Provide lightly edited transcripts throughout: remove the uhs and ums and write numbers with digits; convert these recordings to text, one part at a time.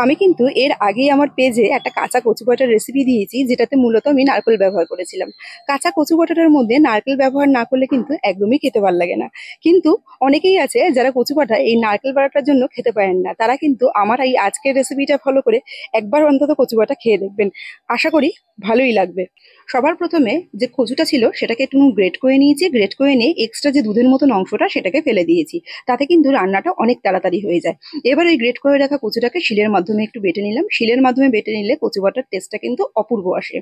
আমি কিন্তু এর আগেই আমার পেজে একটা কাঁচা কচু বাটার রেসিপি দিয়েছি, যেটাতে মূলত আমি নারকেল ব্যবহার করেছিলাম। কাঁচা কচু বাটাটার মধ্যে নারকেল ব্যবহার না করলে কিন্তু একদমই খেতে ভালো লাগে না। কিন্তু অনেকেই আছে যারা কচু বাটা এই নারকেল বাটার জন্য খেতে পারেন না, তারা কিন্তু আমার এই আজকের রেসিপিটা ফলো করে একবার অন্তত কচু বাটা খেয়ে দেখবেন। আশা করি ভালোই লাগবে। সবার প্রথমে যে কচুটা ছিল সেটাকে একটু গ্রেট করে নিয়েছি। গ্রেট করে নিয়ে এক্সট্রা যে দুধের মতন অংশটা সেটাকে ফেলে দিয়েছি। তাতে কিন্তু রান্নাটা অনেক তাড়াতাড়ি হয়ে যায়। এবার এই গ্রেট করে রাখা কচুটাকে শিলের মাধ্যমে একটু বেটে নিলাম। শিলের মাধ্যমে বেটে নিলে কচু বাটার টেস্টটা কিন্তু অপূর্ব আসে।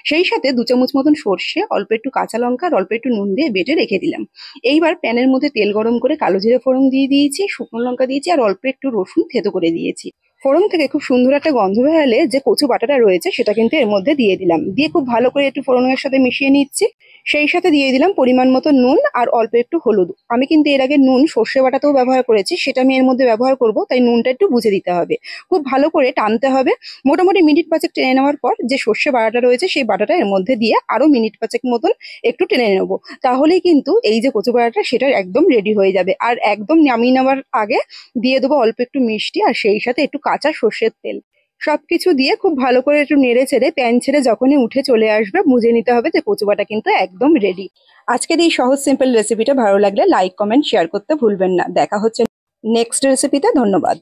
সেই সাথে 2 চামচ মতন সর্ষে, অল্প একটু কাঁচা লঙ্কা আর অল্প একটু নুন দিয়ে বেটে রেখে দিলাম। এইবার প্যানের মধ্যে তেল গরম করে কালো জিরে ফোড়ন দিয়ে দিয়েছি, শুকনো লঙ্কা দিয়েছি আর অল্প একটু রসুন থেতো করে দিয়েছি। ফোড়ন থেকে খুব সুন্দর একটা গন্ধ বেরোলে যে কচু বাটাটা রয়েছে সেটা কিন্তু এর মধ্যে দিয়ে দিলাম। দিয়ে খুব ভালো করে একটু ফোড়নের সাথে মিশিয়ে নিচ্ছি। সেই সাথে দিয়ে দিলাম পরিমাণ মতো নুন আর অল্প একটু হলুদ। আমি কিন্তু এর আগে নুন সর্ষে বাটাতেও ব্যবহার করেছি, সেটা আমি এর মধ্যে ব্যবহার করব, তাই নুনটা একটু বুঝে দিতে হবে। খুব ভালো করে টানতে হবে। মোটামুটি মিনিট পাঁচেক টেনে নেওয়ার পর যে সর্ষে বাটাটা রয়েছে সেই বাটাটা এর মধ্যে দিয়ে আরো মিনিট পাঁচেক মতন একটু টেনে নেবো। তাহলেই কিন্তু এই যে কচু বাটাটা সেটা একদম রেডি হয়ে যাবে। আর একদম নামিয়ে নেওয়ার আগে দিয়ে দেবো অল্প একটু মিষ্টি আর সেই সাথে একটু কাঁচা সর্ষের তেল। সবকিছু দিয়ে খুব ভালো করে একটু নেড়ে চেড়ে প্যান ছেড়ে যখনই উঠে চলে আসবে বুঝে নিতে হবে যে কচু বাটা কিন্তু একদম রেডি। আজকের এই সহজ সিম্পল রেসিপিটা ভালো লাগলে লাইক কমেন্ট শেয়ার করতে ভুলবেন না। দেখা হচ্ছে নেক্সট রেসিপিতে। ধন্যবাদ।